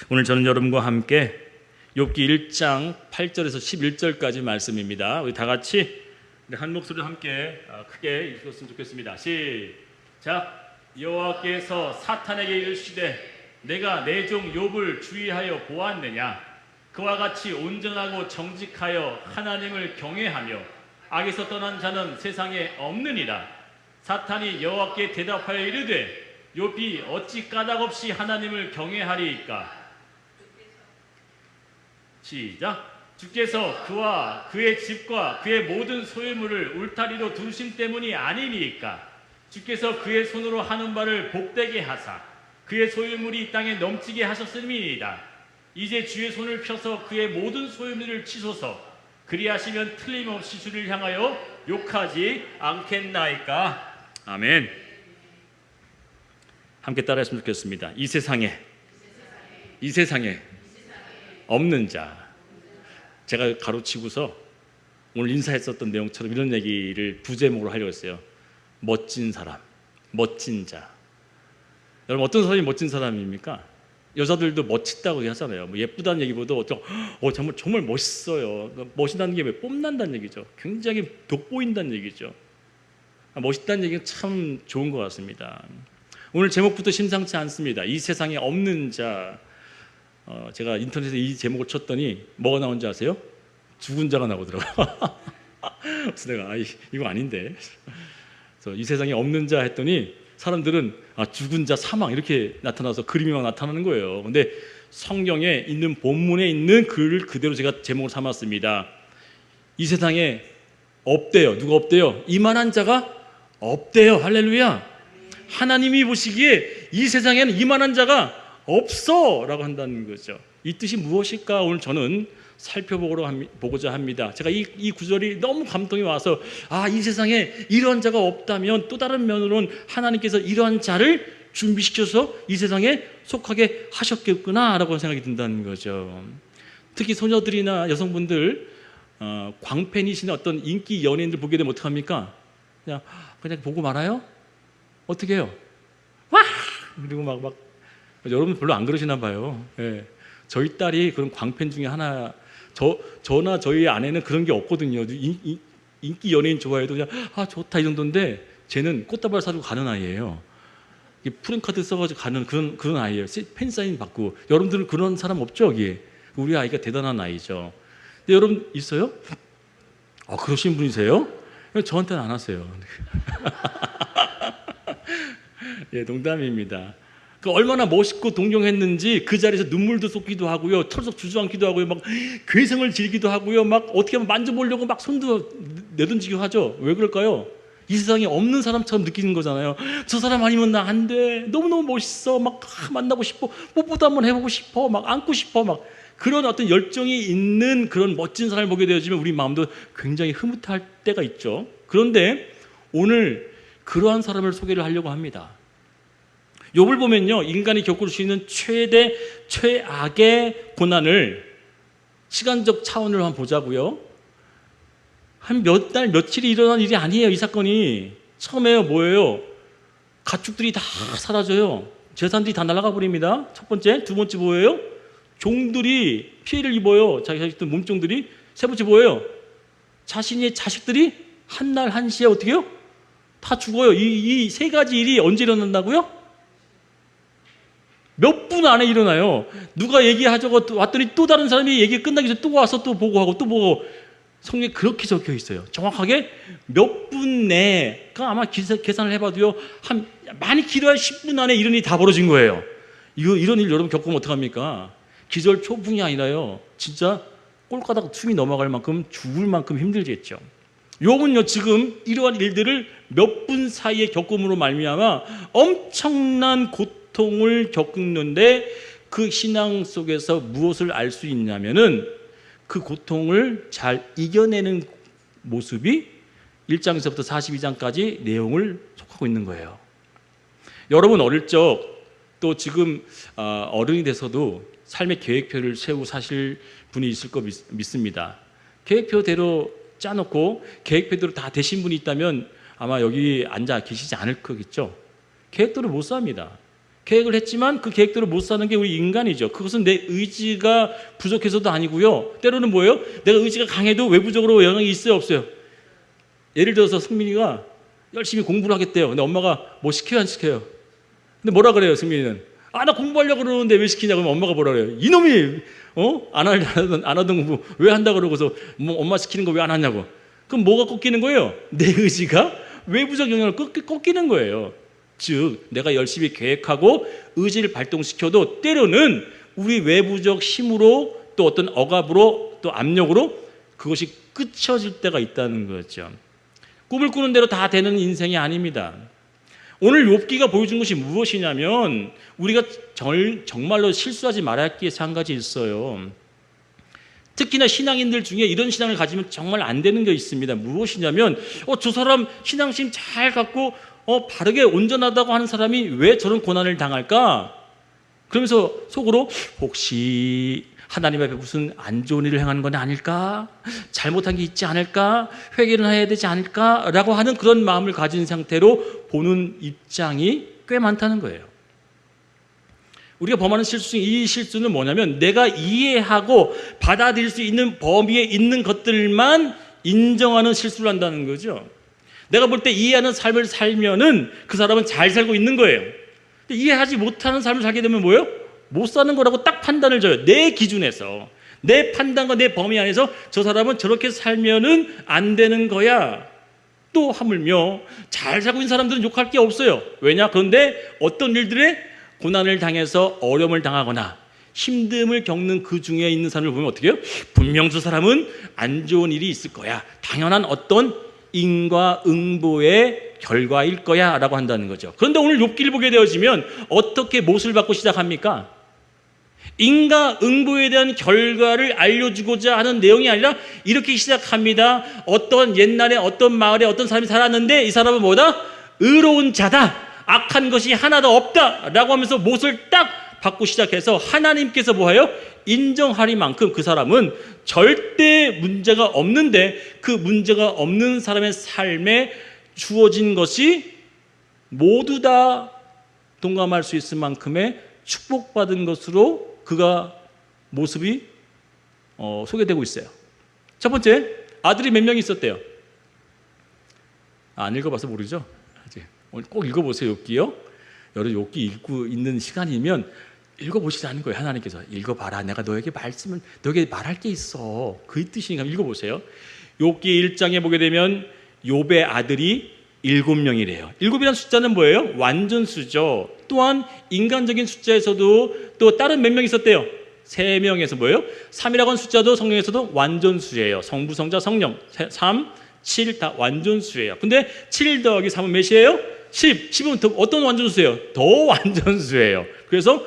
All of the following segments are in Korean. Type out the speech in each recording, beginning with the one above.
오늘 저는 여러분과 함께 욥기 1장 8절에서 11절까지 말씀입니다. 우리 다 같이 한 목소리로 함께 크게 읽었으면 좋겠습니다. 시작. 여호와께서 사탄에게 이르시되 내가 내 종 욥을 주의하여 보았느냐? 그와 같이 온전하고 정직하여 하나님을 경외하며 악에서 떠난 자는 세상에 없느니라. 사탄이 여호와께 대답하여 이르되 욥이 어찌 까닭없이 하나님을 경외하리이까? 시작. 주께서 그와 그의 집과 그의 모든 소유물을 울타리로 두신 때문이 아니니까? 주께서 그의 손으로 하는 바를 복되게 하사 그의 소유물이 이 땅에 넘치게 하셨음이니이다. 이제 주의 손을 펴서 그의 모든 소유물을 치소서. 그리하시면 틀림없이 주를 향하여 욕하지 않겠나이까? 아멘. 함께 따라했으면 좋겠습니다. 이 세상에 없는 자. 제가 가로치고서 오늘 인사했었던 내용처럼 이런 얘기를 부제목으로 하려고 했어요. 멋진 사람, 멋진 자. 여러분, 어떤 사람이 멋진 사람입니까? 여자들도 멋있다고 하잖아요. 뭐 예쁘다는 얘기보다 정말 멋있어요. 멋있다는 게 왜 뽐난다는 얘기죠. 굉장히 돋보인다는 얘기죠. 멋있다는 얘기는 참 좋은 것 같습니다. 오늘 제목부터 심상치 않습니다. 이 세상에 없는 자. 제가 인터넷에 이 제목을 쳤더니 뭐가 나온지 아세요? 죽은 자가 나오더라고요. 그래서 내가 이거 아닌데. 그래서 이 세상에 없는 자 했더니 사람들은 죽은 자, 사망 이렇게 나타나서 그림이 막 나타나는 거예요. 근데 성경에 있는 본문에 있는 글을 그대로 제가 제목을 삼았습니다. 이 세상에 없대요. 누가 없대요? 이만한 자가 없대요. 할렐루야. 하나님이 보시기에 이 세상에는 이만한 자가 없어 라고 한다는 거죠. 이 뜻이 무엇일까? 오늘 저는 살펴보고자 합니다. 제가 이 구절이 너무 감동이 와서 이 세상에 이러한 자가 없다면 또 다른 면으로는 하나님께서 이러한 자를 준비시켜서 이 세상에 속하게 하셨겠구나 라고 생각이 든다는 거죠. 특히 소녀들이나 여성분들 광팬이신 어떤 인기 연예인들 보게 되면 어떡합니까? 그냥 보고 말아요? 어떻게 해요? 와! 그리고 막 여러분 별로 안 그러시나 봐요. 예. 저희 딸이 그런 광팬 중에 하나, 저나 저희 아내는 그런 게 없거든요. 인기 연예인 좋아해도 그냥 좋다 이 정도인데 쟤는 꽃다발 사주고 가는 아이예요. 프랭카드 써가지고 가는 그런 아이예요. 팬사인 받고. 여러분들은 그런 사람 없죠? 여기에. 우리 아이가 대단한 아이죠. 근데 여러분 있어요? 그러신 분이세요? 저한테는 안 하세요. 예, 농담입니다. 얼마나 멋있고 동경했는지 그 자리에서 눈물도 쏟기도 하고요, 털썩 주저앉기도 하고요, 막 괴성을 지르기도 하고요, 막 어떻게 하면 만져보려고 막 손도 내던지기도 하죠. 왜 그럴까요? 이 세상에 없는 사람처럼 느끼는 거잖아요. 저 사람 아니면 나 안 돼. 너무너무 멋있어. 막 만나고 싶어. 뽀뽀도 한번 해보고 싶어. 막 안고 싶어. 막 그런 어떤 열정이 있는 그런 멋진 사람을 보게 되어지면 우리 마음도 굉장히 흐뭇할 때가 있죠. 그런데 오늘 그러한 사람을 소개를 하려고 합니다. 욥을 보면요, 인간이 겪을 수 있는 최악의 고난을 시간적 차원으로 한번 보자고요. 한 몇 달, 며칠이 일어난 일이 아니에요. 이 사건이 처음에요, 뭐예요? 가축들이 다 사라져요. 재산들이 다 날아가 버립니다. 첫 번째. 두 번째 뭐예요? 종들이 피해를 입어요. 자기 몸종들이. 세 번째 뭐예요? 자신의 자식들이 한날 한시에 어떻게 해요? 다 죽어요. 이 세 가지 일이 언제 일어난다고요? 몇 분 안에 일어나요. 누가 얘기하자고 왔더니 또 다른 사람이 얘기 끝나기 전에 또 와서 또 보고하고 또 보고. 성경에 그렇게 적혀 있어요. 정확하게 몇 분 내에, 아마 계산을 해봐도요, 많이 길어야 10분 안에 이런 일이 다 벌어진 거예요. 이런 일 여러분 겪으면 어떡합니까? 기절 초풍이 아니라요, 진짜 꼴가닥 숨이 넘어갈 만큼 죽을 만큼 힘들겠죠. 욥은요, 지금 이러한 일들을 몇 분 사이에 겪음으로 말미암아 엄청난 고통을 겪는데 그 신앙 속에서 무엇을 알 수 있냐면은 그 고통을 잘 이겨내는 모습이 1장에서부터 42장까지 내용을 속하고 있는 거예요. 여러분 어릴 적 또 지금 어른이 돼서도 삶의 계획표를 세우고 사실 분이 있을 거 믿습니다. 계획표대로 짜놓고 계획표대로 다 되신 분이 있다면 아마 여기 앉아 계시지 않을 거겠죠. 계획대로 못 삽니다. 계획을 했지만 그 계획대로 못 사는 게 우리 인간이죠. 그것은 내 의지가 부족해서도 아니고요. 때로는 뭐예요? 내가 의지가 강해도 외부적으로 영향이 있어요, 없어요? 예를 들어서 승민이가 열심히 공부를 하겠대요. 근데 엄마가 뭐 시켜요, 안 시켜요? 근데 뭐라 그래요, 승민이는? 나 공부하려고 그러는데 왜 시키냐고 하면 엄마가 뭐라 그래요? 이놈이 안 하던 공부 왜 한다 그러고서 뭐 엄마 시키는 거 왜 안 하냐고. 그럼 뭐가 꺾이는 거예요? 내 의지가 외부적 영향을 꺾이는 거예요. 즉 내가 열심히 계획하고 의지를 발동시켜도 때로는 우리 외부적 힘으로 또 어떤 억압으로 또 압력으로 그것이 끝쳐질 때가 있다는 거죠. 꿈을 꾸는 대로 다 되는 인생이 아닙니다. 오늘 욥기가 보여준 것이 무엇이냐면 우리가 정말로 실수하지 말아야 할 게 한 가지 있어요. 특히나 신앙인들 중에 이런 신앙을 가지면 정말 안 되는 게 있습니다. 무엇이냐면 저 사람 신앙심 잘 갖고 바르게 온전하다고 하는 사람이 왜 저런 고난을 당할까? 그러면서 속으로 혹시 하나님 앞에 무슨 안 좋은 일을 행하는 건 아닐까? 잘못한 게 있지 않을까? 회개를 해야 되지 않을까? 라고 하는 그런 마음을 가진 상태로 보는 입장이 꽤 많다는 거예요. 우리가 범하는 실수 중 이 실수는 뭐냐면 내가 이해하고 받아들일 수 있는 범위에 있는 것들만 인정하는 실수를 한다는 거죠. 내가 볼 때 이해하는 삶을 살면은 그 사람은 잘 살고 있는 거예요. 근데 이해하지 못하는 삶을 살게 되면 뭐예요? 못 사는 거라고 딱 판단을 줘요. 내 기준에서. 내 판단과 내 범위 안에서 저 사람은 저렇게 살면은 안 되는 거야. 또 하물며 잘 살고 있는 사람들은 욕할 게 없어요. 왜냐? 그런데 어떤 일들에 고난을 당해서 어려움을 당하거나 힘듦을 겪는 그 중에 있는 사람을 보면 어떻게 해요? 분명 저 사람은 안 좋은 일이 있을 거야. 당연한 어떤 인과응보의 결과일 거야 라고 한다는 거죠. 그런데 오늘 욥기를 보게 되어지면 어떻게 못을 받고 시작합니까? 인과응보에 대한 결과를 알려주고자 하는 내용이 아니라 이렇게 시작합니다. 어떤 옛날에 어떤 마을에 어떤 사람이 살았는데 이 사람은 뭐다? 의로운 자다. 악한 것이 하나도 없다 라고 하면서 못을 딱 받고 시작해서 하나님께서 뭐해요? 인정하리만큼 그 사람은 절대 문제가 없는데 그 문제가 없는 사람의 삶에 주어진 것이 모두 다 동감할 수 있을 만큼의 축복받은 것으로 그가 모습이 소개되고 있어요. 첫 번째, 아들이 몇 명 있었대요? 안 읽어봐서 모르죠? 오늘 꼭 읽어보세요. 욥기요. 여러분 욥기 읽고 있는 시간이면 읽어보시라는 거예요. 하나님께서 읽어봐라. 내가 너에게 말할 게 있어. 그 뜻이니까 읽어보세요. 욥기 1장에 보게 되면 욥의 아들이 7명이래요. 7이라는 숫자는 뭐예요? 완전수죠. 또한 인간적인 숫자에서도 또 다른 몇 명 있었대요? 3명에서 뭐예요? 3이라고 하는 숫자도 성령에서도 완전수예요. 성부, 성자, 성령. 3, 7 다 완전수예요. 근데 7 더하기 3은 몇이에요? 10. 10은 더 어떤 완전수예요? 더 완전수예요. 그래서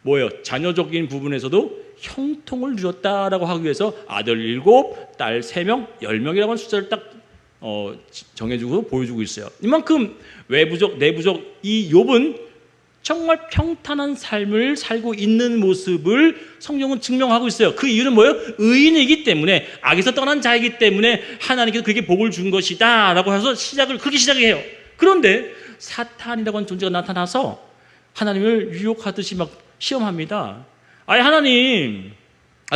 뭐예요? 자녀적인 부분에서도 형통을 누렸다라고 하기 위해서 아들 7, 딸 3명, 10명이라고 하는 숫자를 딱 정해주고 보여주고 있어요. 이만큼 외부적, 내부적 이 욥은 정말 평탄한 삶을 살고 있는 모습을 성경은 증명하고 있어요. 그 이유는 뭐예요? 의인이기 때문에, 악에서 떠난 자이기 때문에 하나님께서 그에게 복을 준 것이다 라고 해서 그렇게 시작해요. 그런데 사탄이라고 하는 존재가 나타나서 하나님을 유혹하듯이 막 시험합니다. 하나님,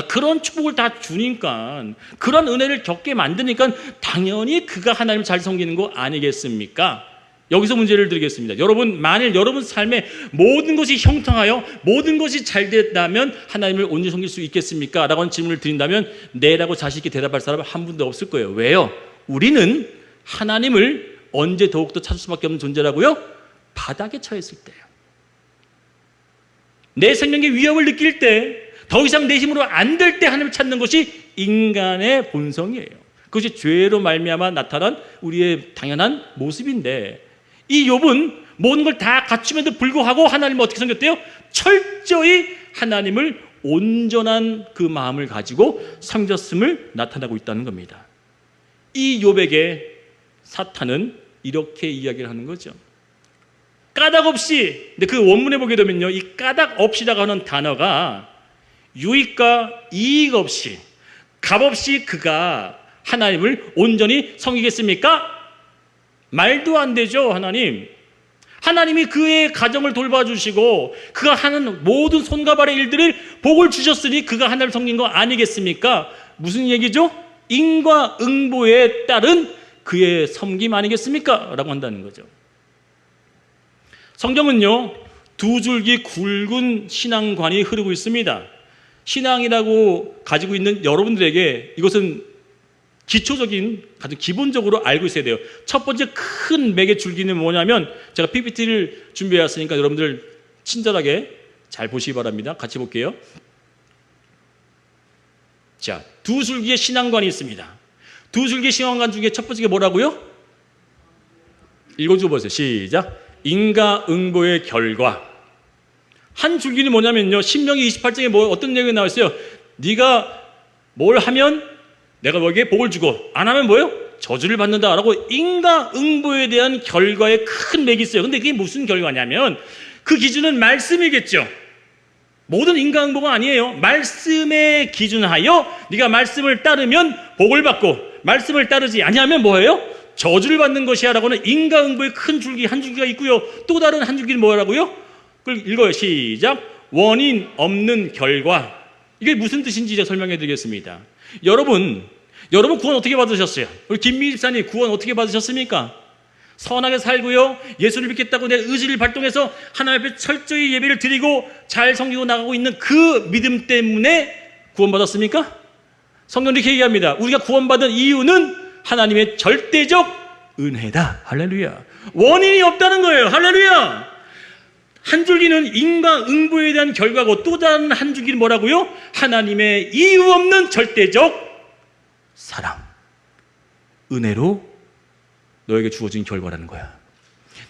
그런 축복을 다 주니까, 그런 은혜를 겪게 만드니까 당연히 그가 하나님을 잘 섬기는 거 아니겠습니까? 여기서 문제를 드리겠습니다. 여러분, 만일 여러분 삶에 모든 것이 형통하여 모든 것이 잘 됐다면 하나님을 온전히 섬길 수 있겠습니까? 라고 하는 질문을 드린다면 네라고 자신 있게 대답할 사람은 한 분도 없을 거예요. 왜요? 우리는 하나님을 언제 더욱더 찾을 수밖에 없는 존재라고요? 바닥에 처했을 때요. 내 생명의 위협을 느낄 때, 더 이상 내 힘으로 안 될 때 하나님을 찾는 것이 인간의 본성이에요. 그것이 죄로 말미암아 나타난 우리의 당연한 모습인데, 이 욥은 모든 걸 다 갖춤에도 불구하고 하나님을 어떻게 섬겼대요? 철저히 하나님을 온전한 그 마음을 가지고 섬겼음을 나타나고 있다는 겁니다. 이 욥에게 사탄은 이렇게 이야기를 하는 거죠. 까닭 없이, 근데 그 원문에 보게 되면요, 이 까닭 없이라고 하는 단어가 유익과 이익 없이, 값 없이 그가 하나님을 온전히 섬기겠습니까? 말도 안 되죠. 하나님이 그의 가정을 돌봐주시고 그가 하는 모든 손과 발의 일들을 복을 주셨으니 그가 하나님을 섬긴 거 아니겠습니까? 무슨 얘기죠? 인과응보에 따른 그의 섬김 아니겠습니까? 라고 한다는 거죠. 성경은요, 두 줄기 굵은 신앙관이 흐르고 있습니다. 신앙이라고 가지고 있는 여러분들에게 이것은 기초적인, 가장 기본적으로 알고 있어야 돼요. 첫 번째 큰 맥의 줄기는 뭐냐면, 제가 PPT를 준비해왔으니까 여러분들 친절하게 잘 보시기 바랍니다. 같이 볼게요. 자, 두 줄기의 신앙관이 있습니다. 두 줄기의 신앙관 중에 첫 번째가 뭐라고요? 읽어줘 보세요. 시작. 인과응보의 결과. 한 줄기는 뭐냐면요, 신명기 28장에 어떤 내용이 나와 있어요? 네가 뭘 하면 내가 너에게 복을 주고 안 하면 뭐예요? 저주를 받는다라고 인과응보에 대한 결과에 큰 맥이 있어요. 근데 그게 무슨 결과냐면 그 기준은 말씀이겠죠. 모든 인과응보가 아니에요. 말씀에 기준하여 네가 말씀을 따르면 복을 받고 말씀을 따르지 아니하면 뭐예요? 저주를 받는 것이야 라고는 인과응보의 큰 줄기 한 줄기가 있고요. 또 다른 한 줄기는 뭐라고요? 그걸 읽어요. 시작. 원인 없는 결과. 이게 무슨 뜻인지 제가 설명해 드리겠습니다. 여러분 구원 어떻게 받으셨어요? 우리 김미 집사님 구원 어떻게 받으셨습니까? 선하게 살고요, 예수를 믿겠다고 내 의지를 발동해서 하나님 앞에 철저히 예배를 드리고 잘 섬기고 나가고 있는 그 믿음 때문에 구원받았습니까? 성경은 이렇게 얘기합니다. 우리가 구원받은 이유는 하나님의 절대적 은혜다. 할렐루야. 원인이 없다는 거예요. 할렐루야. 한 줄기는 인과응보에 대한 결과고 또 다른 한 줄기는 뭐라고요? 하나님의 이유 없는 절대적 사랑, 은혜로 너에게 주어진 결과라는 거야.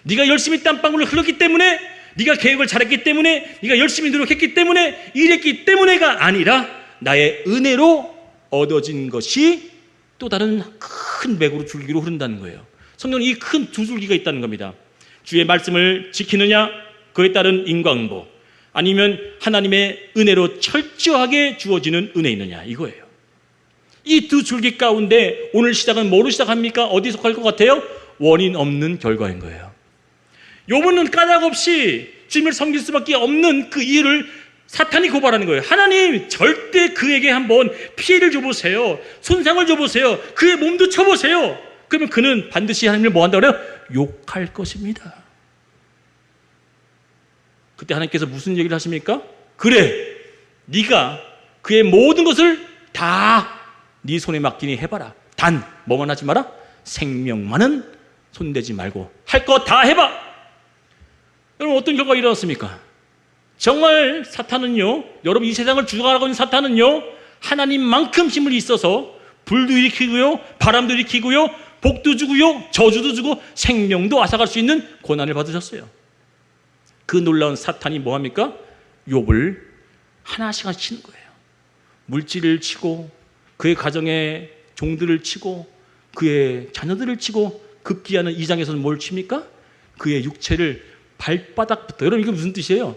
네가 열심히 땀방울을 흘렸기 때문에, 네가 계획을 잘했기 때문에, 네가 열심히 노력했기 때문에, 일했기 때문에가 아니라 나의 은혜로 얻어진 것이 또 다른 큰 맥으로 줄기로 흐른다는 거예요. 성경은 이 큰 두 줄기가 있다는 겁니다. 주의 말씀을 지키느냐, 그에 따른 인과응보, 아니면 하나님의 은혜로 철저하게 주어지는 은혜 있느냐, 이거예요. 이 두 줄기 가운데 오늘 시작은 뭐로 시작합니까? 어디 속할 것 같아요? 원인 없는 결과인 거예요. 욥은 까닭없이 주님을 섬길 수밖에 없는 그 이유를 사탄이 고발하는 거예요. 하나님 절대 그에게 한번 피해를 줘보세요. 손상을 줘보세요. 그의 몸도 쳐보세요. 그러면 그는 반드시 하나님을 뭐 한다고 그래요? 욕할 것입니다. 그때 하나님께서 무슨 얘기를 하십니까? 그래, 네가 그의 모든 것을 다 네 손에 맡기니 해봐라. 단 뭐만 하지 마라? 생명만은 손대지 말고 할 거 다 해봐. 여러분 어떤 결과가 일어났습니까? 정말 사탄은요, 여러분 이 세상을 주관하고 있는 사탄은요, 하나님만큼 힘을 있어서 불도 일으키고요, 바람도 일으키고요, 복도 주고요, 저주도 주고 생명도 앗아갈 수 있는 고난을 받으셨어요. 그 놀라운 사탄이 뭐합니까? 욥을 하나씩 치는 거예요. 물질을 치고 그의 가정의 종들을 치고 그의 자녀들을 치고 급기야는 2장에서는 뭘 칩니까? 그의 육체를 발바닥부터, 여러분 이게 무슨 뜻이에요?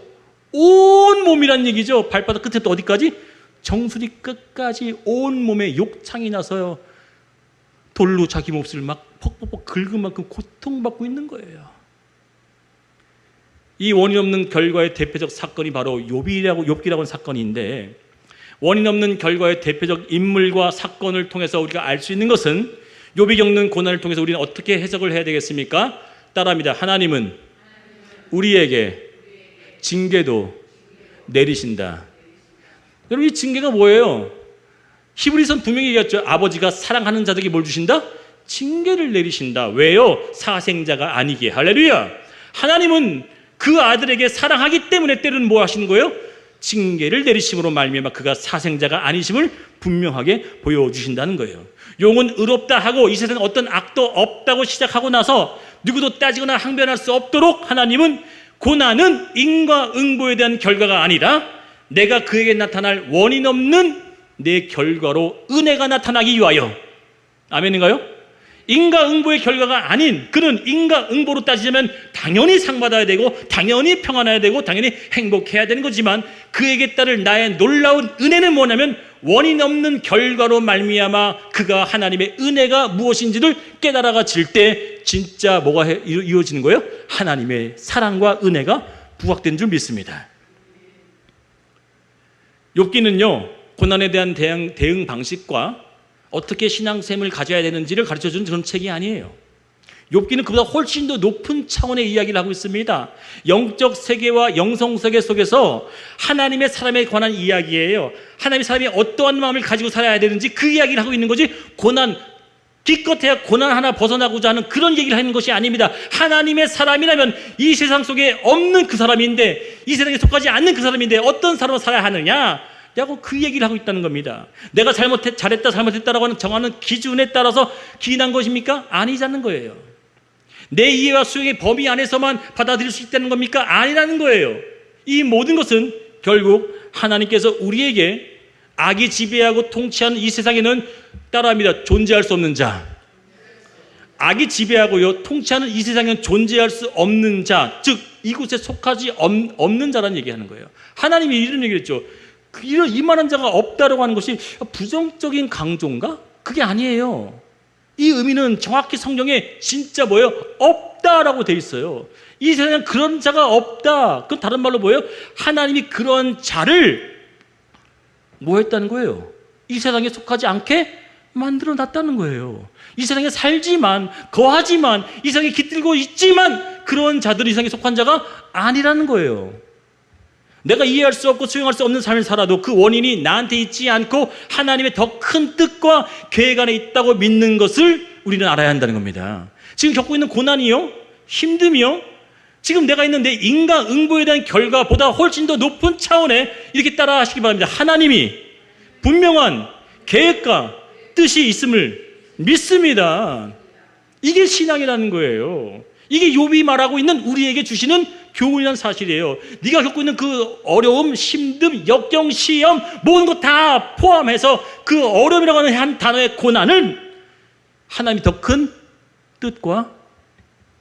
온 몸이란 얘기죠. 발바닥 끝에부터 어디까지? 정수리 끝까지 온 몸에 욕창이 나서요, 돌로 자기 몹쓸 막 퍽퍽퍽 긁은 만큼 고통받고 있는 거예요. 이 원인 없는 결과의 대표적 사건이 바로 욥기라고 하는 사건인데, 원인 없는 결과의 대표적 인물과 사건을 통해서 우리가 알 수 있는 것은, 욥이 겪는 고난을 통해서 우리는 어떻게 해석을 해야 되겠습니까? 따라합니다. 하나님은 우리에게 징계도 내리신다. 여러분 이 징계가 뭐예요? 히브리서는 분명히 얘기했죠. 아버지가 사랑하는 자들에게 뭘 주신다? 징계를 내리신다. 왜요? 사생자가 아니기에. 할렐루야. 하나님은 그 아들에게 사랑하기 때문에 때로는 뭐 하시는 거예요? 징계를 내리심으로 말미암아 그가 사생자가 아니심을 분명하게 보여주신다는 거예요. 용은 의롭다 하고 이 세상에 어떤 악도 없다고 시작하고 나서 누구도 따지거나 항변할 수 없도록 하나님은 고난은 인과응보에 대한 결과가 아니라 내가 그에게 나타날 원인 없는 내 결과로 은혜가 나타나기 위하여. 아멘인가요? 인과응보의 결과가 아닌, 그는 인과응보로 따지자면 당연히 상 받아야 되고 당연히 평안해야 되고 당연히 행복해야 되는 거지만, 그에게 따를 나의 놀라운 은혜는 뭐냐면 원인 없는 결과로 말미암아 그가 하나님의 은혜가 무엇인지를 깨달아질 때 진짜 뭐가 이루어지는 거예요? 하나님의 사랑과 은혜가 부각된 줄 믿습니다. 욥기는요, 고난에 대한 대응 방식과 어떻게 신앙생활을 가져야 되는지를 가르쳐주는 그런 책이 아니에요. 욥기는 그보다 훨씬 더 높은 차원의 이야기를 하고 있습니다. 영적 세계와 영성 세계 속에서 하나님의 사람에 관한 이야기예요. 하나님의 사람이 어떠한 마음을 가지고 살아야 되는지 그 이야기를 하고 있는 거지, 기껏해야 고난 하나 벗어나고자 하는 그런 얘기를 하는 것이 아닙니다. 하나님의 사람이라면 이 세상 속에 없는 그 사람인데, 이 세상에 속하지 않는 그 사람인데 어떤 사람으로 살아야 하느냐? 라고 그 얘기를 하고 있다는 겁니다. 내가 잘했다 잘못했다라고 하는 정하는 기준에 따라서 기인한 것입니까? 아니자는 거예요. 내 이해와 수용의 범위 안에서만 받아들일 수 있다는 겁니까? 아니라는 거예요. 이 모든 것은 결국 하나님께서 우리에게 악이 지배하고 통치하는 이 세상에는 따라합니다. 존재할 수 없는 자. 악이 지배하고요, 통치하는 이 세상에는 존재할 수 없는 자, 즉 이곳에 속하지 없는 자라는 얘기하는 거예요. 하나님이 이런 얘기를 했죠. 이런 이만한 자가 없다라고 하는 것이 부정적인 강조인가? 그게 아니에요. 이 의미는 정확히 성경에 진짜 뭐예요? 없다라고 돼 있어요. 이 세상에 그런 자가 없다. 그건 다른 말로 뭐예요? 하나님이 그런 자를 뭐 했다는 거예요? 이 세상에 속하지 않게 만들어 놨다는 거예요. 이 세상에 살지만, 거하지만, 이 세상에 깃들고 있지만 그런 자들이 이 세상에 속한 자가 아니라는 거예요. 내가 이해할 수 없고 수용할 수 없는 삶을 살아도 그 원인이 나한테 있지 않고 하나님의 더 큰 뜻과 계획 안에 있다고 믿는 것을 우리는 알아야 한다는 겁니다. 지금 겪고 있는 고난이요, 힘듦이요, 지금 내가 있는 내 인간 응보에 대한 결과보다 훨씬 더 높은 차원에 이렇게 따라 하시기 바랍니다. 하나님이 분명한 계획과 뜻이 있음을 믿습니다. 이게 신앙이라는 거예요. 이게 욥이 말하고 있는 우리에게 주시는 교훈이라는 사실이에요. 네가 겪고 있는 그 어려움, 힘듦, 역경, 시험, 모든 것 다 포함해서 그 어려움이라고 하는 한 단어의 고난을 하나님이 더 큰 뜻과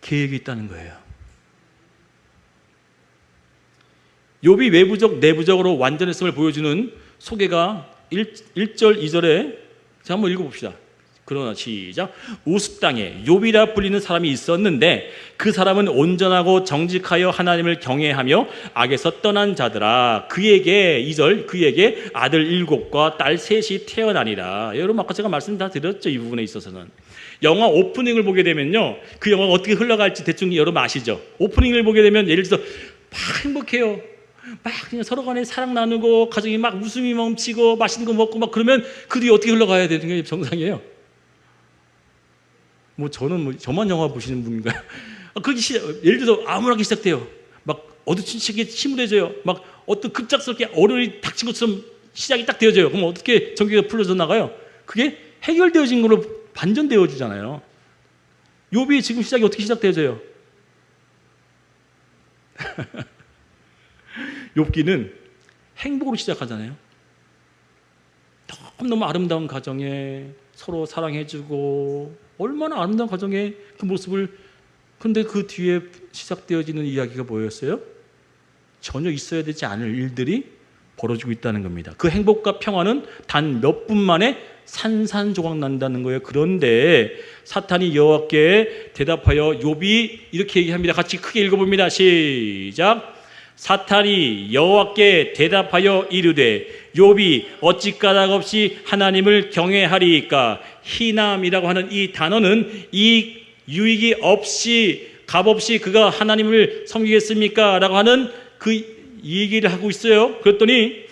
계획이 있다는 거예요. 욥이 외부적, 내부적으로 완전했음을 보여주는 소개가 1절, 2절에 자, 한번 읽어봅시다. 그러나 시작. 우스 땅에 욥이라 불리는 사람이 있었는데 그 사람은 온전하고 정직하여 하나님을 경외하며 악에서 떠난 자들아. 그에게 2절, 그에게 아들 7과 딸 3이 태어나니라. 여러분 아까 제가 말씀 다 드렸죠. 이 부분에 있어서는. 영화 오프닝을 보게 되면요, 그 영화가 어떻게 흘러갈지 대충 여러분 아시죠? 오프닝을 보게 되면 예를 들어서 막 행복해요. 막 그냥 서로 간에 사랑 나누고 가정이 막 웃음이 넘치고 맛있는 거 먹고 막 그러면 그 뒤에 어떻게 흘러가야 되는 게 정상이에요. 저는 저만 영화 보시는 분인가요? 예를 들어서 암울하게 시작돼요. 막 어두침침하게 침울해져요. 막 어떤 급작스럽게 어른이 닥친 것처럼 시작이 딱 되어져요. 그럼 어떻게 전기가 풀려져 나가요? 그게 해결되어진 걸로 반전되어 주잖아요. 욥이 지금 시작이 어떻게 시작되어져요? 욥기는 행복으로 시작하잖아요. 너무 아름다운 가정에 서로 사랑해주고 얼마나 아름다운 가정의 그 모습을, 근데 그 뒤에 시작되어지는 이야기가 뭐였어요? 전혀 있어야 되지 않을 일들이 벌어지고 있다는 겁니다. 그 행복과 평화는 단 몇 분 만에 산산조각 난다는 거예요. 그런데 사탄이 여호와께 대답하여 욥이 이렇게 얘기합니다. 같이 크게 읽어봅니다. 시작. 사탄이 여호와께 대답하여 이르되 욥이 어찌 까닭없이 하나님을 경외하리이까. 희남이라고 하는 이 단어는 이 유익이 없이 값없이 그가 하나님을 섬기겠습니까? 라고 하는 그 얘기를 하고 있어요. 그랬더니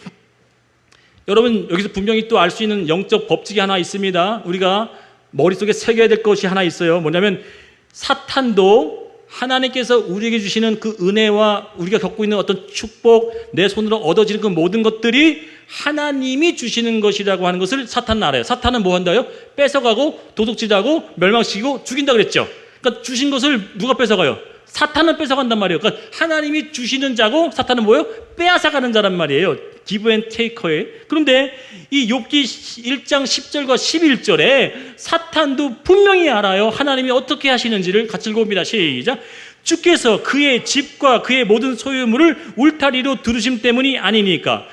여러분 여기서 분명히 또 알 수 있는 영적 법칙이 하나 있습니다. 우리가 머릿속에 새겨야 될 것이 하나 있어요. 뭐냐면 사탄도 하나님께서 우리에게 주시는 그 은혜와 우리가 겪고 있는 어떤 축복, 내 손으로 얻어지는 그 모든 것들이 하나님이 주시는 것이라고 하는 것을 사탄은 알아요. 사탄은 뭐 한다요? 뺏어가고 도둑질하고 멸망시키고 죽인다 그랬죠. 그러니까 주신 것을 누가 뺏어가요? 사탄은 뺏어간단 말이에요. 그러니까 하나님이 주시는 자고 사탄은 뭐예요? 빼앗아가는 자란 말이에요. 기브 앤 테이커에. 그런데 이 욥기 1장 10절과 11절에 사탄도 분명히 알아요. 하나님이 어떻게 하시는지를 같이 읽어봅니다. 시작. 주께서 그의 집과 그의 모든 소유물을 울타리로 두르심 때문이 아니니까.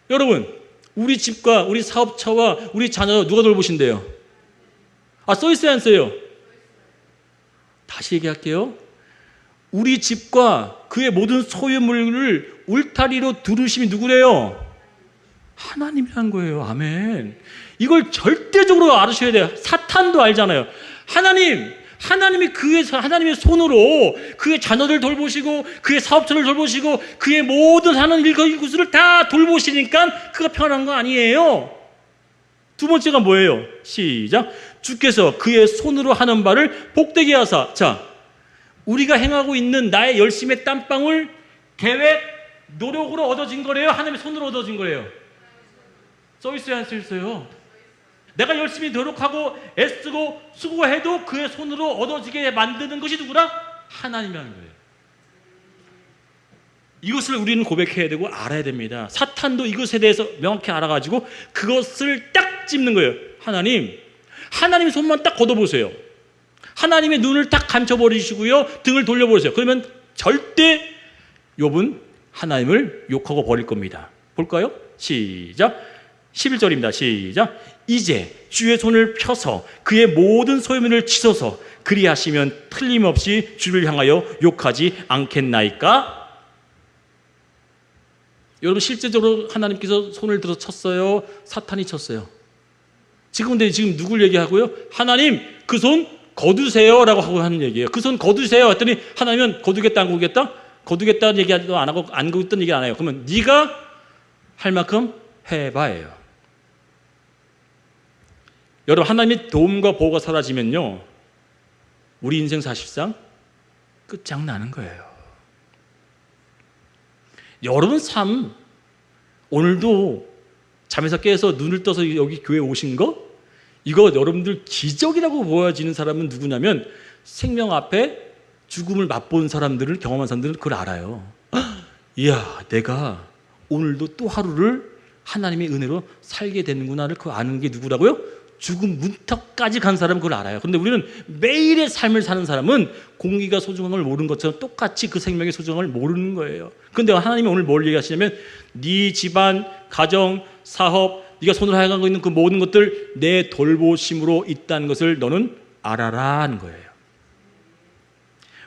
여러분 우리 집과 우리 사업처와 우리 자녀 누가 돌보신대요? 써 있어요, 안 써요? 다시 얘기할게요. 우리 집과 그의 모든 소유물을 울타리로 두르심이 누구래요? 하나님이라는 거예요. 아멘. 이걸 절대적으로 알으셔야 돼요. 사탄도 알잖아요. 하나님이 하나님의 손으로 그의 자녀들 돌보시고 그의 사업처를 돌보시고 그의 모든 하는 일거이구슬을 다 돌보시니까 그가 편한 거 아니에요. 두 번째가 뭐예요? 시작. 주께서 그의 손으로 하는 바를 복되게 하사. 자, 우리가 행하고 있는 나의 열심의 땀방울, 계획, 노력으로 얻어진 거래요? 하나님의 손으로 얻어진 거래요? 써 있어요, 안 써 있어요? 내가 열심히 노력하고 애쓰고 수고해도 그의 손으로 얻어지게 만드는 것이 누구라? 하나님이라는 거예요. 이것을 우리는 고백해야 되고 알아야 됩니다. 사탄도 이것에 대해서 명확히 알아가지고 그것을 딱 찝는 거예요. 하나님 손만 딱 걷어보세요. 하나님의 눈을 딱 감춰버리시고요, 등을 돌려보세요. 그러면 절대 욥은 하나님을 욕하고 버릴 겁니다. 볼까요? 시작. 11절입니다. 시작. 이제 주의 손을 펴서 그의 모든 소유물을 치소서. 그리하시면 틀림없이 주를 향하여 욕하지 않겠나이까? 여러분, 실제적으로 하나님께서 손을 들어 쳤어요? 사탄이 쳤어요? 지금 누굴 얘기하고요? 하나님, 그 손 거두세요 라고 하고 하는 얘기예요. 그 손 거두세요 했더니 하나님은 거두겠다 안 거두겠다? 거두겠다는 얘기도 안 하고 안 거두겠다는 얘기 안 해요. 그러면 네가 할 만큼 해봐예요. 여러분, 하나님의 도움과 보호가 사라지면요, 우리 인생 사실상 끝장나는 거예요. 여러분 삶, 오늘도 잠에서 깨서 눈을 떠서 여기 교회 오신 거, 이거 여러분들 기적이라고 보여지는 사람은 누구냐면 생명 앞에 죽음을 맛본 사람들을 경험한 사람들은 그걸 알아요. 이야, 내가 오늘도 또 하루를 하나님의 은혜로 살게 되는구나를 그거 아는 게 누구라고요? 죽음 문턱까지 간 사람은 그걸 알아요. 그런데 우리는 매일의 삶을 사는 사람은 공기가 소중한 걸 모르는 것처럼 똑같이 그 생명의 소중함을 모르는 거예요. 그런데 하나님이 오늘 뭘 얘기하시냐면 네 집안, 가정, 사업, 네가 손으로 해가고 있는 그 모든 것들 내 돌보심으로 있다는 것을 너는 알아라 하는 거예요.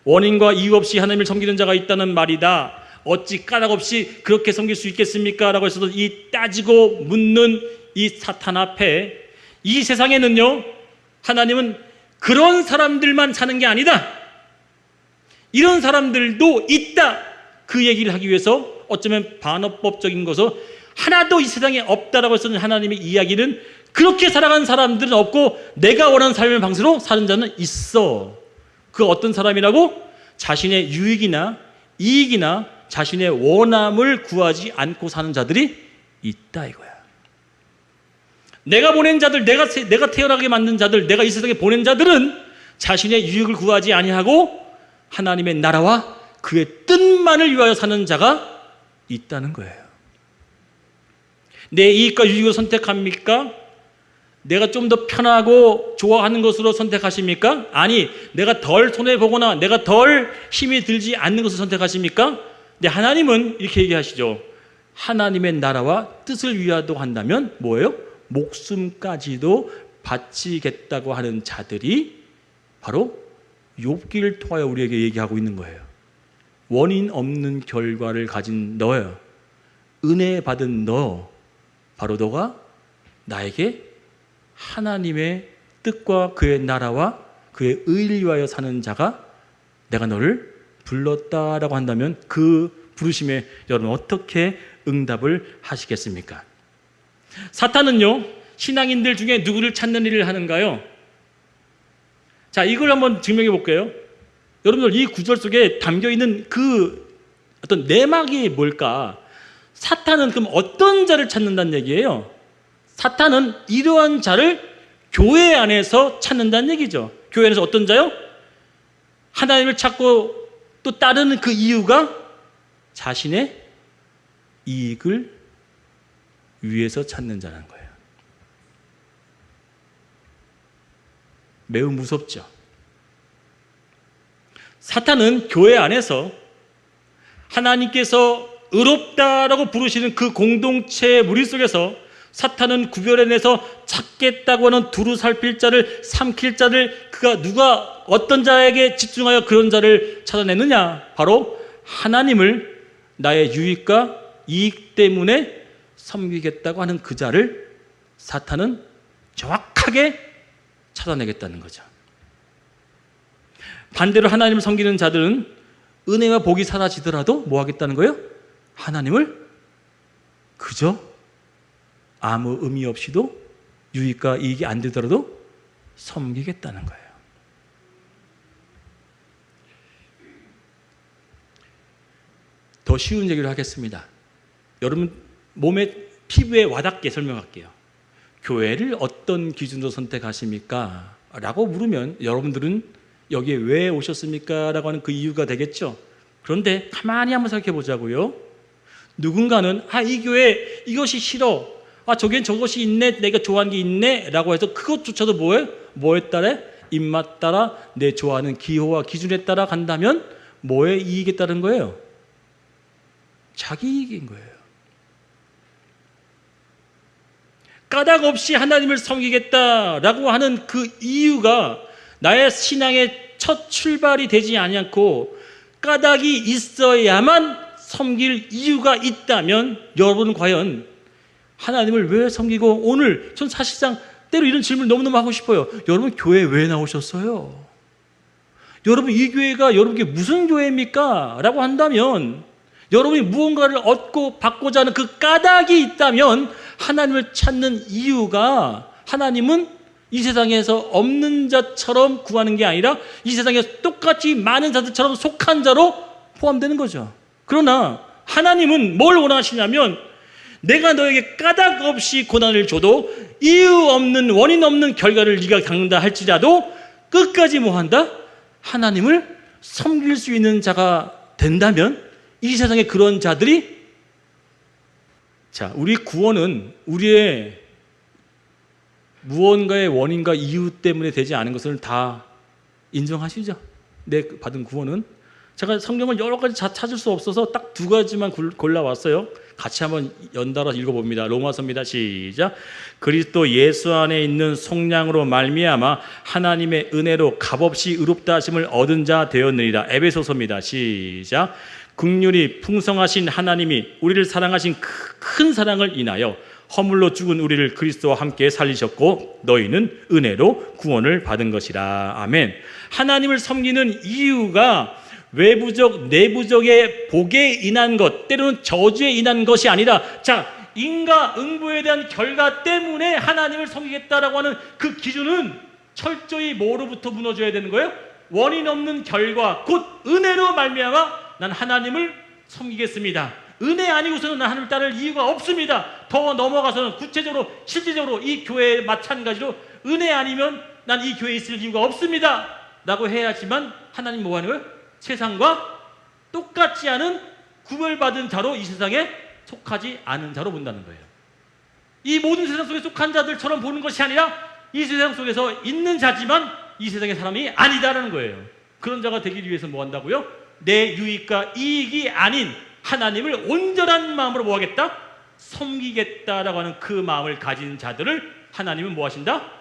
원인과 이유 없이 하나님을 섬기는 자가 있다는 말이다. 어찌 까닭 없이 그렇게 섬길 수 있겠습니까? 라고 해서 이 따지고 묻는 이 사탄 앞에, 이 세상에는요, 하나님은 그런 사람들만 사는 게 아니다, 이런 사람들도 있다, 그 얘기를 하기 위해서 어쩌면 반어법적인 것은 하나도 이 세상에 없다라고 해서는 하나님의 이야기는 그렇게 살아가는 사람들은 없고 내가 원하는 삶의 방식으로 사는 자는 있어. 그 어떤 사람이라고? 자신의 유익이나 이익이나 자신의 원함을 구하지 않고 사는 자들이 있다 이거야. 내가 보낸 자들, 내가 태어나게 만든 자들, 내가 이 세상에 보낸 자들은 자신의 유익을 구하지 아니하고 하나님의 나라와 그의 뜻만을 위하여 사는 자가 있다는 거예요. 내 이익과 유익을 선택합니까? 내가 좀 더 편하고 좋아하는 것으로 선택하십니까? 아니, 내가 덜 손해보거나 내가 덜 힘이 들지 않는 것을 선택하십니까? 근데 하나님은 이렇게 얘기하시죠. 하나님의 나라와 뜻을 위하도 한다면 뭐예요? 목숨까지도 바치겠다고 하는 자들이 바로 욥기를 통하여 우리에게 얘기하고 있는 거예요. 원인 없는 결과를 가진 너예요. 은혜 받은 너, 바로 너가 나에게 하나님의 뜻과 그의 나라와 그의 의를 위하여 사는 자가 내가 너를 불렀다라고 한다면 그 부르심에 여러분 어떻게 응답을 하시겠습니까? 사탄은요, 신앙인들 중에 누구를 찾는 일을 하는가요? 자, 이걸 한번 증명해 볼게요. 여러분들 이 구절 속에 담겨있는 그 어떤 내막이 뭘까? 사탄은 그럼 어떤 자를 찾는다는 얘기예요? 사탄은 이러한 자를 교회 안에서 찾는다는 얘기죠. 교회 안에서 어떤 자요? 하나님을 찾고 또 따르는 그 이유가 자신의 이익을 위해서 찾는 자라는 거예요. 매우 무섭죠. 사탄은 교회 안에서 하나님께서 의롭다라고 부르시는 그 공동체의 무리 속에서 사탄은 구별해내서 찾겠다고 하는 두루 살필 자를, 삼킬 자를, 그가 누가 어떤 자에게 집중하여 그런 자를 찾아내느냐? 바로 하나님을 나의 유익과 이익 때문에 섬기겠다고 하는 그 자를 사탄은 정확하게 찾아내겠다는 거죠. 반대로 하나님을 섬기는 자들은 은혜와 복이 사라지더라도 뭐 하겠다는 거예요? 하나님을 그저 아무 의미 없이도 유익과 이익이 안 되더라도 섬기겠다는 거예요. 더 쉬운 얘기를 하겠습니다. 여러분 몸에 피부에 와닿게 설명할게요. 교회를 어떤 기준으로 선택하십니까? 라고 물으면 여러분들은 여기에 왜 오셨습니까? 라고 하는 그 이유가 되겠죠. 그런데 가만히 한번 생각해 보자고요. 누군가는 이 교회 이것이 싫어, 저긴 저것이 있네, 내가 좋아하는 게 있네 라고 해서 그것조차도 뭐에 따라? 입맛 따라, 내 좋아하는 기호와 기준에 따라 간다면 뭐에 이익에 따른 거예요? 자기 이익인 거예요. 까닭 없이 하나님을 섬기겠다라고 하는 그 이유가 나의 신앙의 첫 출발이 되지 않고 까닭이 있어야만 섬길 이유가 있다면 여러분은 과연 하나님을 왜 섬기고, 오늘 전 사실상 때로 이런 질문 너무너무 하고 싶어요. 여러분 교회 왜 나오셨어요? 여러분 이 교회가 여러분께 무슨 교회입니까? 라고 한다면 여러분이 무언가를 얻고 받고자 하는 그 까닭이 있다면 하나님을 찾는 이유가, 하나님은 이 세상에서 없는 자처럼 구하는 게 아니라 이 세상에 똑같이 많은 자들처럼 속한 자로 포함되는 거죠. 그러나 하나님은 뭘 원하시냐면 내가 너에게 까닭 없이 고난을 줘도 이유 없는, 원인 없는 결과를 네가 겪는다 할지라도 끝까지 뭐 한다? 하나님을 섬길 수 있는 자가 된다면 이 세상에 그런 자들이, 자, 우리 구원은 우리의 무언가의 원인과 이유 때문에 되지 않은 것을 다 인정하시죠? 내 받은 구원은. 제가 성경을 여러 가지 찾을 수 없어서 딱 두 가지만 골라왔어요. 같이 한번 연달아 읽어봅니다. 로마서입니다. 시작. 그리스도 예수 안에 있는 속량으로 말미암아 하나님의 은혜로 값없이 의롭다 하심을 얻은 자 되었느니라. 에베소서입니다. 시작. 긍휼이 풍성하신 하나님이 우리를 사랑하신 큰 사랑을 인하여 허물로 죽은 우리를 그리스도와 함께 살리셨고 너희는 은혜로 구원을 받은 것이라. 아멘. 하나님을 섬기는 이유가 외부적, 내부적의 복에 인한 것, 때로는 저주에 인한 것이 아니라, 인과응보에 대한 결과 때문에 하나님을 섬기겠다라고 하는 그 기준은 철저히 뭐로부터 무너져야 되는 거예요? 원인 없는 결과, 곧 은혜로 말미암아 난 하나님을 섬기겠습니다. 은혜 아니고서는 난 하나님을 따를 이유가 없습니다. 더 넘어가서는 구체적으로, 실질적으로 이 교회에 마찬가지로 은혜 아니면 난 이 교회에 있을 이유가 없습니다 라고 해야지만 하나님 뭐 하는 거예요? 세상과 똑같지 않은 구별받은 자로 이 세상에 속하지 않은 자로 본다는 거예요. 이 모든 세상 속에 속한 자들처럼 보는 것이 아니라 이 세상 속에서 있는 자지만 이 세상의 사람이 아니다라는 거예요. 그런 자가 되기 위해서 뭐 한다고요? 내 유익과 이익이 아닌 하나님을 온전한 마음으로 뭐 하겠다? 섬기겠다라고 하는 그 마음을 가진 자들을 하나님은 뭐 하신다?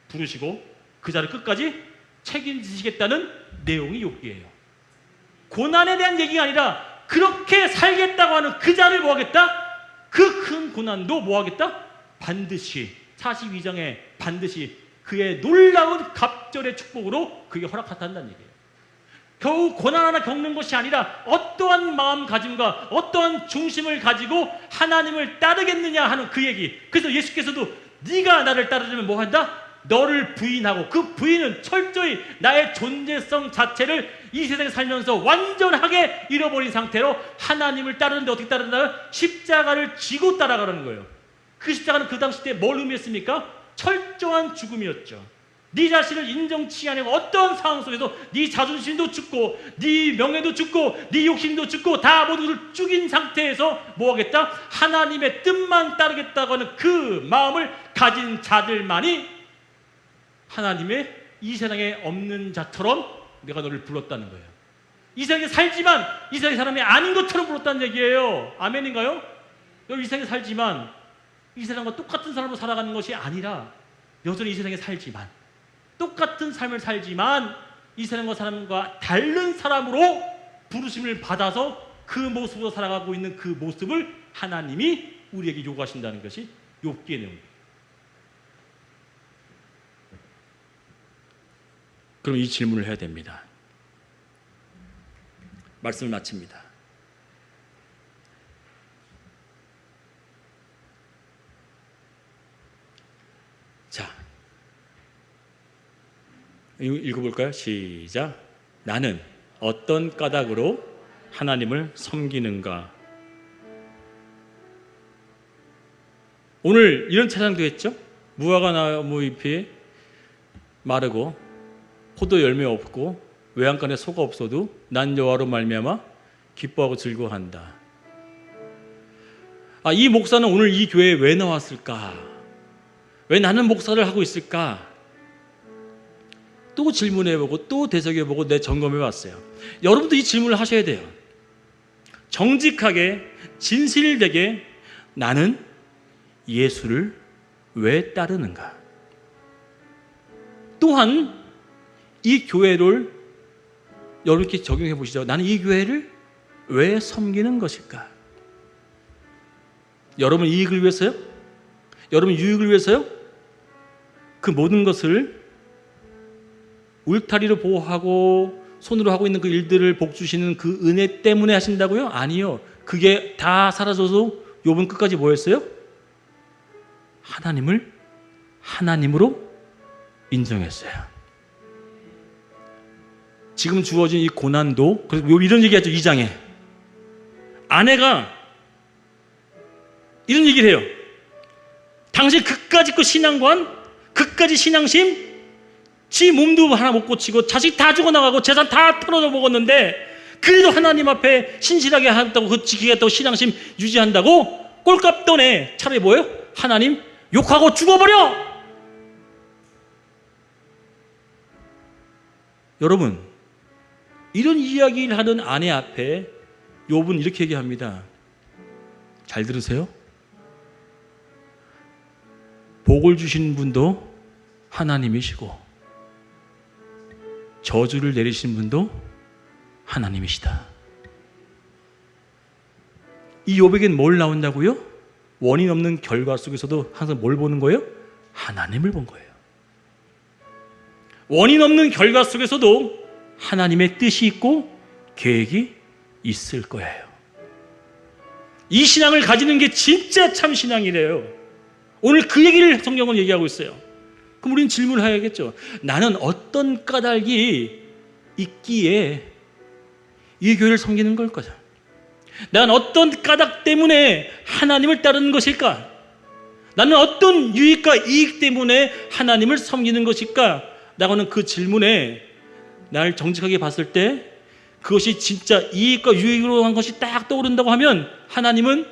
부르시고 그 자를 끝까지 책임지시겠다는 내용이 여기에요. 고난에 대한 얘기가 아니라 그렇게 살겠다고 하는 그 자를 뭐 하겠다? 그 큰 고난도 뭐 하겠다? 반드시 42장에 반드시 그의 놀라운 갑절의 축복으로 그게 허락한다는 얘기예요. 겨우 고난 하나 겪는 것이 아니라 어떠한 마음가짐과 어떠한 중심을 가지고 하나님을 따르겠느냐 하는 그 얘기. 그래서 예수께서도 네가 나를 따르려면 뭐 한다? 너를 부인하고, 그 부인은 철저히 나의 존재성 자체를 이 세상에 살면서 완전하게 잃어버린 상태로 하나님을 따르는데 어떻게 따른다고요? 십자가를 지고 따라가는 거예요. 그 십자가는 그 당시 때 뭘 의미했습니까? 철저한 죽음이었죠. 네 자신을 인정치 않고 어떤 상황 속에서 네 자존심도 죽고 네 명예도 죽고 네 욕심도 죽고 다 모두를 죽인 상태에서 뭐 하겠다? 하나님의 뜻만 따르겠다고 하는 그 마음을 가진 자들만이 하나님의 이 세상에 없는 자처럼 내가 너를 불렀다는 거예요. 이 세상에 살지만 이 세상의 사람이 아닌 것처럼 불렀다는 얘기예요. 아멘인가요? 여기 이 세상에 살지만 이 세상과 똑같은 사람으로 살아가는 것이 아니라 여전히 이 세상에 살지만, 똑같은 삶을 살지만 이 세상과 사람과 다른 사람으로 부르심을 받아서 그 모습으로 살아가고 있는 그 모습을 하나님이 우리에게 요구하신다는 것이 욥기의 내용입니다. 그럼 이 질문을 해야 됩니다. 말씀을 마칩니다. 자, 읽어볼까요? 시작. 나는 어떤 까닭으로 하나님을 섬기는가? 오늘 이런 찬양도 했죠? 무화과 나무 잎이 마르고 포도 열매 없고 외양간에 소가 없어도 난 여호와로 말미암아 기뻐하고 즐거워한다. 이 목사는 오늘 이 교회에 왜 나왔을까? 왜 나는 목사를 하고 있을까? 또 질문해보고 또 되새겨보고 내 점검해봤어요. 여러분도 이 질문을 하셔야 돼요. 정직하게 진실되게 나는 예수를 왜 따르는가? 또한 이 교회를 여러분께 적용해 보시죠. 나는 이 교회를 왜 섬기는 것일까? 여러분 이익을 위해서요? 여러분 유익을 위해서요? 그 모든 것을 울타리로 보호하고 손으로 하고 있는 그 일들을 복 주시는 그 은혜 때문에 하신다고요? 아니요. 그게 다 사라져서 욥은 끝까지 뭐였어요? 하나님을 하나님으로 인정했어요. 지금 주어진 이 고난도, 그래서 이런 얘기하죠. 2장에 아내가 이런 얘기를 해요. 당신 그까짓 그 신앙관, 그까짓 신앙심, 지 몸도 하나 못 고치고 자식 다 죽어나가고 재산 다 털어져 먹었는데 그래도 하나님 앞에 신실하게 한다고, 그 지키겠다고 신앙심 유지한다고 꼴값도 내. 차라리 뭐예요? 하나님 욕하고 죽어버려. 여러분, 이런 이야기를 하는 아내 앞에 욥은 이렇게 얘기합니다. 잘 들으세요. 복을 주시는 분도 하나님이시고 저주를 내리신 분도 하나님이시다. 이 욥에겐 뭘 나온다고요? 원인 없는 결과 속에서도 항상 뭘 보는 거예요? 하나님을 본 거예요. 원인 없는 결과 속에서도 하나님의 뜻이 있고 계획이 있을 거예요. 이 신앙을 가지는 게 진짜 참 신앙이래요. 오늘 그 얘기를 성경은 얘기하고 있어요. 그럼 우리는 질문을 해야겠죠. 나는 어떤 까닭이 있기에 이 교회를 섬기는 걸까? 나는 어떤 까닭 때문에 하나님을 따르는 것일까? 나는 어떤 유익과 이익 때문에 하나님을 섬기는 것일까? 라고는 그 질문에 나를 정직하게 봤을 때 그것이 진짜 이익과 유익으로 한 것이 딱 떠오른다고 하면 하나님은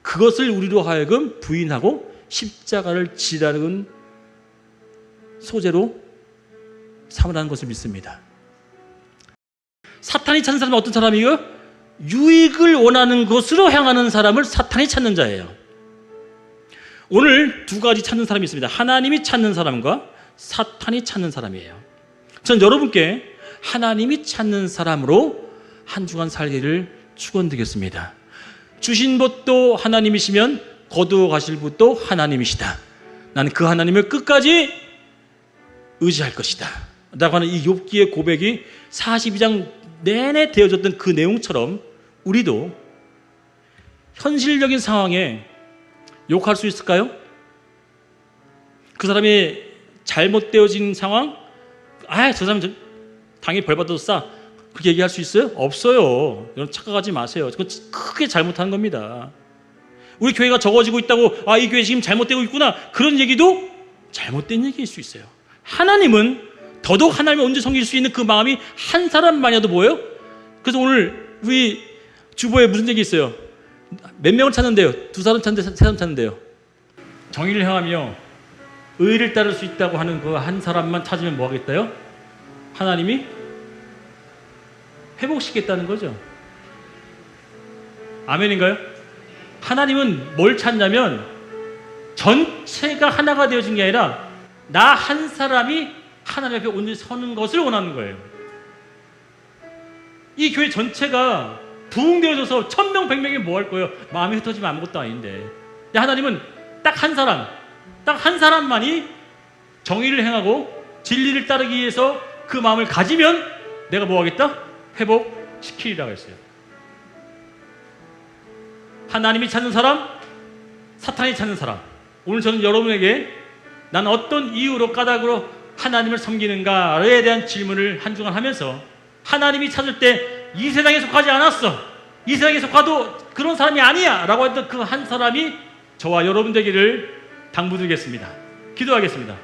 그것을 우리로 하여금 부인하고 십자가를 지라는 소재로 삼으라는 것을 믿습니다. 사탄이 찾는 사람은 어떤 사람이에요? 유익을 원하는 것으로 향하는 사람을 사탄이 찾는 자예요. 오늘 두 가지 찾는 사람이 있습니다. 하나님이 찾는 사람과 사탄이 찾는 사람이에요. 전 여러분께 하나님이 찾는 사람으로 한 주간 살기를 축원드리겠습니다. 주신 것도 하나님이시면 거두어 가실 것도 하나님이시다. 나는 그 하나님을 끝까지 의지할 것이다 라고 하는 이 욥기의 고백이 42장 내내 되어졌던 그 내용처럼 우리도 현실적인 상황에 욕할 수 있을까요? 그 사람이 잘못되어진 상황, 저 사람 당연히 벌 받아도 싸, 그렇게 얘기할 수 있어요? 없어요. 여러분 착각하지 마세요. 그건 크게 잘못한 겁니다. 우리 교회가 적어지고 있다고 이 교회 지금 잘못되고 있구나, 그런 얘기도 잘못된 얘기일 수 있어요. 하나님은 더더욱 하나님을 언제 섬길 수 있는 그 마음이 한 사람만이라도 뭐예요? 그래서 오늘 우리 주보에 무슨 얘기 있어요? 몇 명을 찾는데요? 두 사람 찾는데, 세 사람 찾는데요? 정의를 행하며 의를 따를 수 있다고 하는 그 한 사람만 찾으면 뭐 하겠다요? 하나님이 회복시키겠다는 거죠. 아멘인가요? 하나님은 뭘 찾냐면 전체가 하나가 되어진 게 아니라 나 한 사람이 하나님 앞에 온전히 서는 것을 원하는 거예요. 이 교회 전체가 부흥되어져서 1000명, 100명이 뭐 할 거예요? 마음이 흩어지면 아무것도 아닌데. 근데 하나님은 딱 한 사람, 딱 한 사람만이 정의를 행하고 진리를 따르기 위해서 그 마음을 가지면 내가 뭐 하겠다? 회복시키리라고 했어요. 하나님이 찾는 사람, 사탄이 찾는 사람. 오늘 저는 여러분에게 난 어떤 이유로 까닭으로 하나님을 섬기는가에 대한 질문을 한 주간 하면서 하나님이 찾을 때 이 세상에 속하지 않았어. 이 세상에 속하도 그런 사람이 아니야 라고 했던 그 한 사람이 저와 여러분 되기를 당부드리겠습니다. 기도하겠습니다.